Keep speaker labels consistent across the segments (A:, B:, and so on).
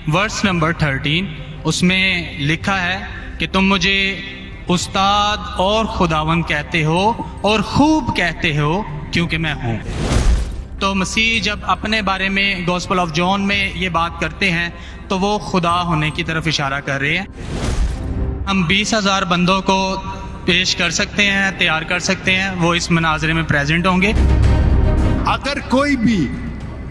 A: Verse number 13 उसमें लिखा है कि तुम मुझे उस्ताद और खुदावंद कहते हो और खूब कहते हो क्योंकि मैं हूँ। तो मसीह जब अपने बारे में गॉस्पेल ऑफ जॉन में ये बात करते हैं तो वो खुदा होने की तरफ इशारा कर रहे हैं। हम 20,000 बंदों को पेश कर सकते हैं, तैयार कर सकते हैं, वो इस मनाजरे में प्रेजेंट होंगे।
B: अगर कोई भी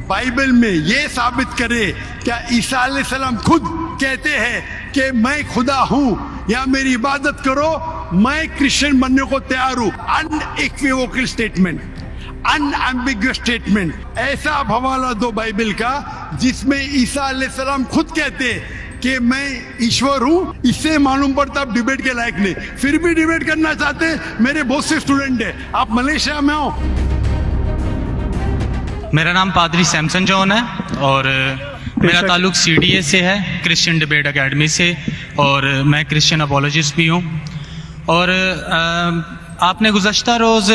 B: बाइबल में ये साबित करे क्या ईसा अलैहिस्सलाम खुद कहते हैं कि मैं खुदा हूँ या मेरी इबादत करो, मैं क्रिश्चियन बनने को तैयार हूँ। Unequivocal statement, unambiguous statement. ऐसा आप हवाला दो बाइबल का जिसमें ईसा अलैहिस्सलाम खुद कहते हैं कि मैं ईश्वर हूँ। इससे मालूम पड़ता आप डिबेट के लायक नहीं, फिर भी डिबेट करना चाहते। मेरे बहुत से स्टूडेंट है, आप मलेशिया में हो।
A: मेरा नाम पादरी सैमसन जॉन है और मेरा ताल्लुक CDA से है, क्रिश्चियन डिबेट एकेडमी से, और मैं क्रिश्चियन अपोलॉजिस्ट भी हूँ। और आपने गुज़श्ता रोज़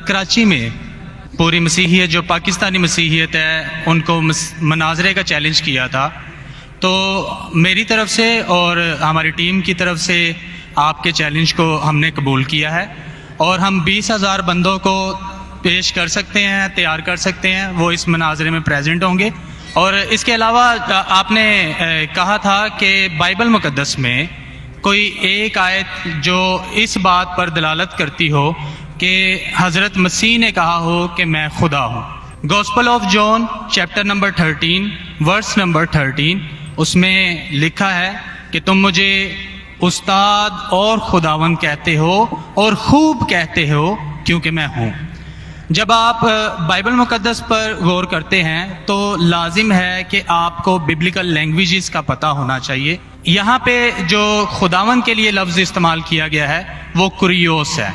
A: कराची में पूरी मसीहियत जो पाकिस्तानी मसीहियत है उनको मनाजरे का चैलेंज किया था। तो मेरी तरफ से और हमारी टीम की तरफ से आपके चैलेंज को हमने कबूल किया है और हम 20,000 बंदों को पेश कर सकते हैं, तैयार कर सकते हैं, वो इस मनाजरे में प्रेजेंट होंगे। और इसके अलावा आपने कहा था कि बाइबल मुकद्दस में कोई एक आयत जो इस बात पर दलालत करती हो कि हज़रत मसीह ने कहा हो कि मैं खुदा हूँ। Gospel of John chapter number 13 verse number 13 उसमें लिखा है कि तुम मुझे उस्ताद और खुदावंद कहते हो और खूब कहते हो क्योंकि मैं हूँ। जब आप बाइबल मुकद्दस पर गौर करते हैं तो लाजिम है कि आपको बिब्लिकल लैंग्वेजेस का पता होना चाहिए। यहाँ पे जो खुदावंद के लिए लफ्ज़ इस्तेमाल किया गया है वो कुरियोस है,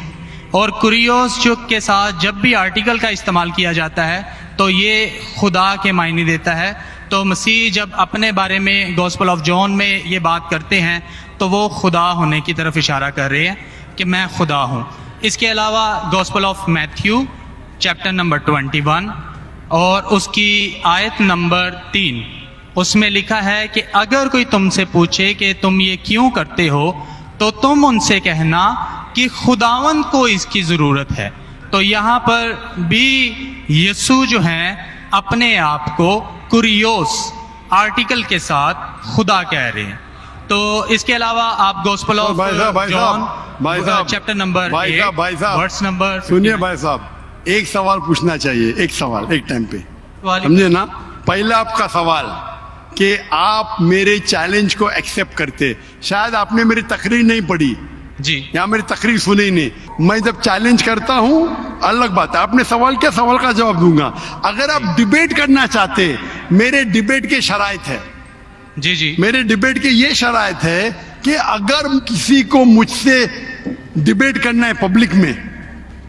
A: और कुरियोस जो के साथ जब भी आर्टिकल का इस्तेमाल किया जाता है तो ये खुदा के मायने देता है। तो मसीह जब अपने बारे में गॉस्पेल ऑफ जॉन में ये बात करते हैं तो वो खुदा होने की तरफ इशारा कर रहे हैं कि मैं खुदा हूँ। इसके अलावा gospel of Matthew chapter number 21 और उसकी आयत नंबर 3 उसमें लिखा है कि अगर कोई तुमसे पूछे कि तुम ये क्यों करते हो तो तुम उनसे कहना कि खुदावंद को इसकी ज़रूरत है। तो यहाँ पर भी यीशु जो हैं अपने आप को कुरियोस आर्टिकल के साथ खुदा कह रहे हैं। तो इसके अलावा आप gospel of John chapter number 8 verse number,
B: सुनिए भाई साहब, एक सवाल पूछना चाहिए, एक सवाल एक टाइम पे, समझे ना। पहला आपका सवाल कि आप मेरे चैलेंज को एक्सेप्ट करते। शायद आपने मेरी तकरीर नहीं पढ़ी
A: जी,
B: या मेरी तकरीर सुनी नहीं। मैं जब चैलेंज करता हूँ अलग बात है, आपने सवाल क्या, सवाल का जवाब दूंगा। अगर आप डिबेट करना चाहते, मेरे डिबेट के शराइत है
A: जी जी,
B: मेरे डिबेट के ये शराइत है कि अगर किसी को मुझसे डिबेट करना है पब्लिक में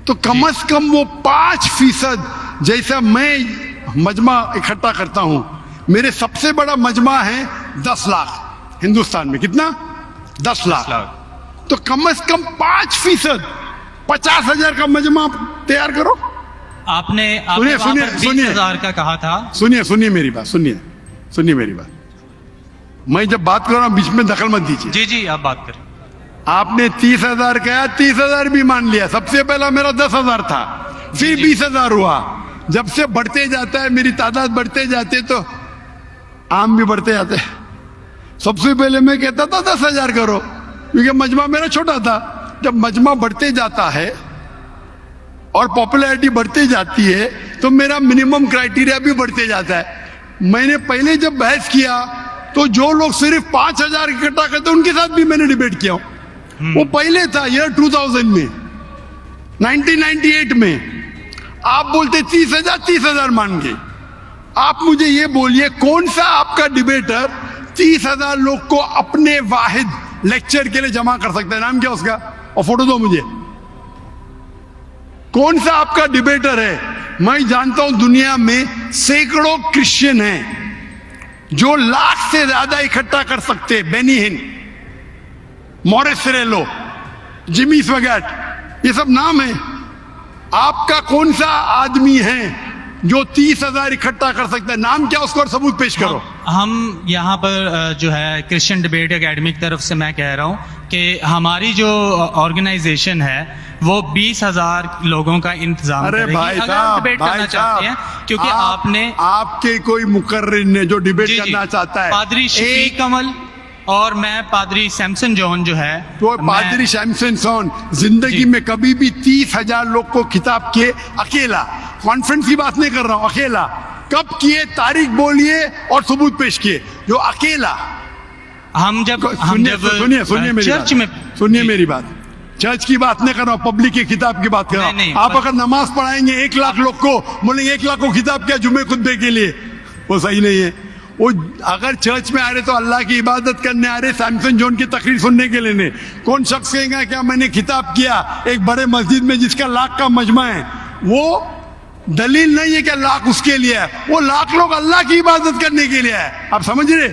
B: तो कम से कम वो 5% जैसा मैं मजमा इकट्ठा करता हूं। मेरे सबसे बड़ा मजमा है 10 लाख हिंदुस्तान में। कितना? 10 लाख। तो कम से कम 5%, 50,000 का मजमा तैयार करो।
A: आपने
B: सुनिए
A: 20,000 का कहा था।
B: सुनिए मेरी बात, सुनिए मेरी बात। मैं जब बात कर रहा हूं बीच में दखल मत दीजिए।
A: जी जी, आप बात करें।
B: आपने 30,000 कहा, 30,000 भी मान लिया। सबसे पहला मेरा 10,000 था, फिर 20,000 हुआ। जब से बढ़ते जाता है, मेरी तादाद बढ़ते जाते तो आम भी बढ़ते जाते। सबसे पहले मैं कहता था 10,000 करो, क्योंकि मजमा मेरा छोटा था। जब मजमा बढ़ते जाता है और पॉपुलैरिटी बढ़ती जाती है तो मेरा मिनिमम क्राइटेरिया भी बढ़ते जाता है। मैंने पहले जब बहस किया तो जो लोग सिर्फ 5,000 इकट्ठा करते उनके साथ भी मैंने डिबेट किया। वो पहले था ईयर 2000 में, 1998 में। आप बोलते 30,000 मान गए। आप मुझे ये बोलिए कौन सा आपका डिबेटर 30,000 लोग को अपने वाहिद लेक्चर के लिए जमा कर सकता है? नाम क्या उसका, और फोटो दो मुझे। कौन सा आपका डिबेटर है? मैं जानता हूं दुनिया में सैकड़ों क्रिश्चियन हैं जो लाख से ज्यादा इकट्ठा कर सकते। बेनी हिन, मॉरिस सिरेलो, जिमी स्वैगट, ये सब नाम है। आपका कौन सा आदमी है जो 30,000 इकट्ठा कर सकता है? नाम क्या उसको और सबूत पेश करो।
A: हम यहाँ पर जो है क्रिश्चियन डिबेट एकेडमी की तरफ से मैं कह रहा हूँ कि हमारी जो ऑर्गेनाइजेशन है वो 20,000 लोगों का इंतजाम
B: अरे
A: करेगी
B: भाई
A: अगर आप
B: साहब,
A: डिबेट
B: भाई
A: करना चाहते हैं, क्योंकि आपने
B: आपके कोई मुकर्रिर ने जो डिबेट
A: जी, जी,
B: करना चाहता है,
A: पादरी शफीक कमल और मैं पादरी सैमसन जॉन जो है
B: तो पादरी शैमसन सोन जिंदगी
A: जी।
B: में कभी भी 30,000 लोग को खिताब किए अकेला, कॉन्फ्रेंस की बात नहीं कर रहा हूं, अकेला कब किए, तारीख बोलिए और सबूत पेश किए, जो अकेला।
A: हम जब
B: सुनिए मेरी
A: चर्च में
B: बात, सुनिए मेरी बात, चर्च की बात नहीं कर रहा हूं, पब्लिक की किताब की बात कर रहा
A: नहीं,
B: हूं। आप अगर नमाज पढ़ाएंगे 1 लाख लोग को, बोलेंगे 1 लाख को खिताब किया जुम्मे खुतबे के लिए, वो सही नहीं है। वो अगर चर्च में आ रहे तो अल्लाह की इबादत करने आ रहे, सैमसन जॉन की तकरीर सुनने के लिए नहीं। कौन शख्स कहेगा क्या मैंने खिताब किया एक बड़े मस्जिद में जिसका लाख का मजमा है, वो दलील नहीं है कि लाख उसके लिए है, वो लाख लोग अल्लाह की इबादत करने के लिए है। आप समझ रहे,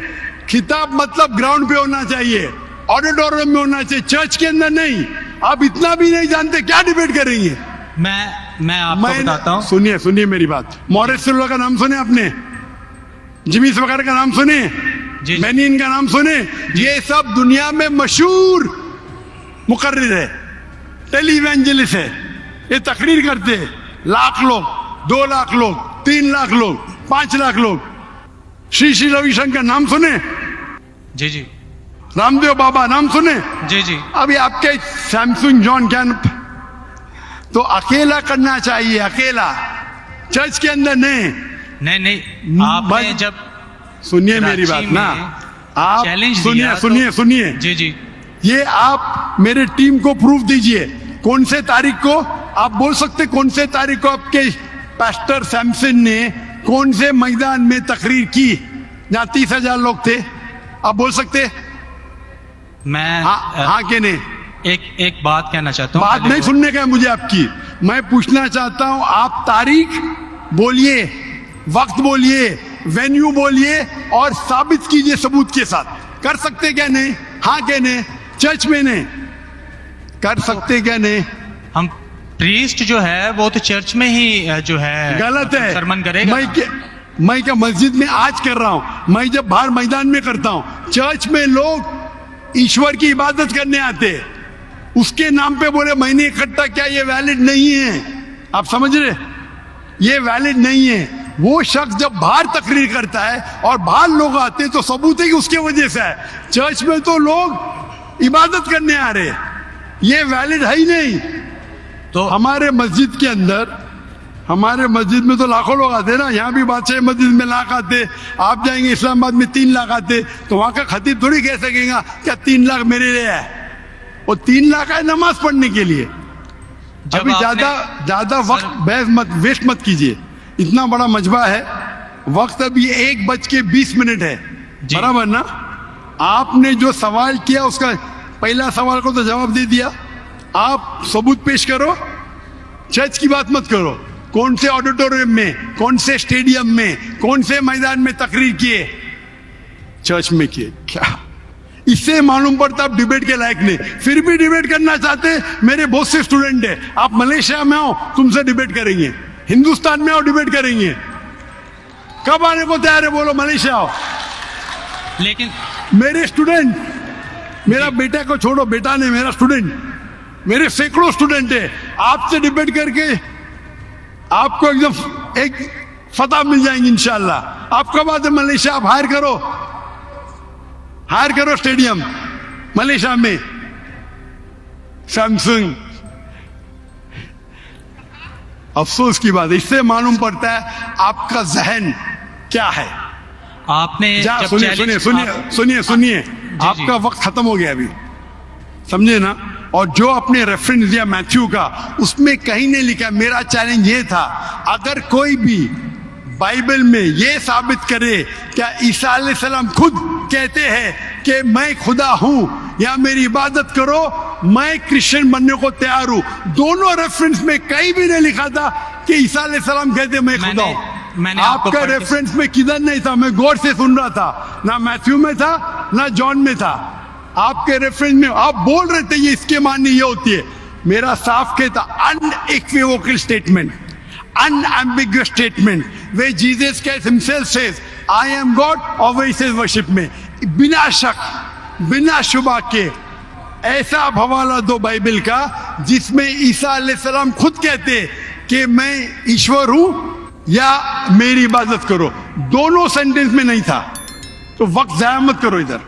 B: खिताब मतलब ग्राउंड पे होना चाहिए, ऑडिटोरियम में होना चाहिए, चर्च के अंदर नहीं। आप इतना भी नहीं जानते, क्या डिबेट करेंगे?
A: मैं आपको बताता हूँ।
B: सुनिए मेरी बात, मॉरिस सिल्वा का नाम सुने आपने, जिमिस वगैरह का नाम सुने,
A: जी।
B: बेनिन का नाम सुने, ये सब दुनिया में मशहूर मुकर्रिर है, टेलीवेंजलिस्ट है, ये तकरीर करते हैं, लाख लोग, 2 लाख लोग, 3 लाख लोग, 5 लाख लोग। श्री रविशंकर नाम सुने,
A: जी जी
B: रामदेव बाबा नाम सुने,
A: जी जी
B: अभी आपके सैमसंग जॉन क्या, तो अकेला करना चाहिए, अकेला, चर्च के अंदर
A: नहीं आपने जब
B: सुनिए मेरी बात ना, आप
A: चैलेंज
B: सुनिए
A: जी जी
B: ये आप मेरे टीम को प्रूफ दीजिए, कौन से तारीख को आप बोल सकते, कौन से तारीख को आपके पास्टर सैमसन ने कौन से मैदान में तकरीर की जहां 30,000 लोग थे, आप बोल सकते?
A: मैं
B: हाँ के नहीं?
A: एक बात कहना चाहता हूँ।
B: बात नहीं सुनने का है मुझे आपकी, मैं पूछना चाहता हूं, आप तारीख बोलिए, वक्त बोलिए, वेन्यू बोलिए और साबित कीजिए सबूत के साथ। कर सकते क्या नहीं? हाँ क्या नहीं? चर्च में नहीं कर सकते क्या नहीं?
A: हम प्रीस्ट जो है वो तो चर्च में ही जो है
B: गलत है,
A: सरमन करेगा।
B: मैं क्या मस्जिद में आज कर रहा हूं, मैं जब बाहर मैदान में करता हूं, चर्च में लोग ईश्वर की इबादत करने आते, उसके नाम पे बोले मैंने इकट्ठा किया, ये वैलिड नहीं है। आप समझ रहे, ये वैलिड नहीं है। वो शख्स जब बाहर तकरीर करता है और बाहर लोग आते हैं तो सबूत है कि उसके वजह से है। चर्च में तो लोग इबादत करने आ रहे, ये वैलिड है ही नहीं। तो हमारे मस्जिद के अंदर, हमारे मस्जिद में तो लाखों लोग आते ना, यहाँ भी बादशाह मस्जिद में लाख आते, आप जाएंगे इस्लामाबाद में 3 लाख आते, तो वहां का खतीब थोड़ी कह सकेगा क्या 3 लाख मेरे लिए है, वो 3 लाख है नमाज पढ़ने के लिए। अभी ज्यादा वक्त बहस मत वेस्ट मत कीजिए, इतना बड़ा मजबा है, वक्त अभी 1:20 है, बराबर ना? आपने जो सवाल किया उसका पहला सवाल को तो जवाब दे दिया, आप सबूत पेश करो, चर्च की बात मत करो। कौन से ऑडिटोरियम में, कौन से स्टेडियम में, कौन से मैदान में तकरीर किए? चर्च में किए। क्या इससे मालूम पड़ता आप डिबेट के लायक नहीं, फिर भी डिबेट करना चाहते। मेरे बहुत से स्टूडेंट है, आप मलेशिया में आओ तुमसे डिबेट करेंगे, हिंदुस्तान में आओ डिबेट करेंगे, कब आने को तैयार है बोलो, मलेशिया आओ।
A: लेकिन
B: मेरे स्टूडेंट, मेरा बेटा को छोड़ो, बेटा नहीं, मेरा स्टूडेंट, मेरे सैकड़ों स्टूडेंट है, आपसे डिबेट करके आपको एकदम एक फतह मिल जाएंगे इंशाल्लाह। आप कब आते मलेशिया? आप हायर करो स्टेडियम मलेशिया में, सैमसंग। अफसोस की बात है, इससे मालूम पड़ता है आपका जहन क्या है। आपने सुनिए आपका वक्त खत्म हो गया अभी, समझे ना? और जो आपने रेफरेंस दिया मैथ्यू का, उसमें कहीं नहीं लिखा। मेरा चैलेंज ये था, अगर कोई भी बाइबल में ये साबित करे क्या ईसा अलैहिस्सलाम खुद कहते हैं कि मैं खुदा हूं या मेरी इबादत करो, मैं क्रिश्चियन बनने को तैयार हूं। दोनों रेफरेंस में कहीं भी नहीं लिखा था कि ईसा अलैहिस्सलाम कहते मैं खुदा हूं। आपका रेफरेंस में किधर नहीं था, मैं गौर से सुन रहा था, ना मैथ्यू में था ना जॉन में था। आपके रेफरेंस में आप बोल रहे थे ये इसके माननी ये होती है, मेरा साफ कहता unequivocal statement, unambiguous statement where Jesus Christ himself says I am God और वैसे वर्शिप में, बिना शक बिना शुबा के ऐसा हवाला दो बाइबल का जिसमें ईसा अलैहिस्सलाम खुद कहते कि मैं ईश्वर हूं या मेरी इबादत करो, दोनों सेंटेंस में नहीं था। तो वक्त जाया मत करो इधर।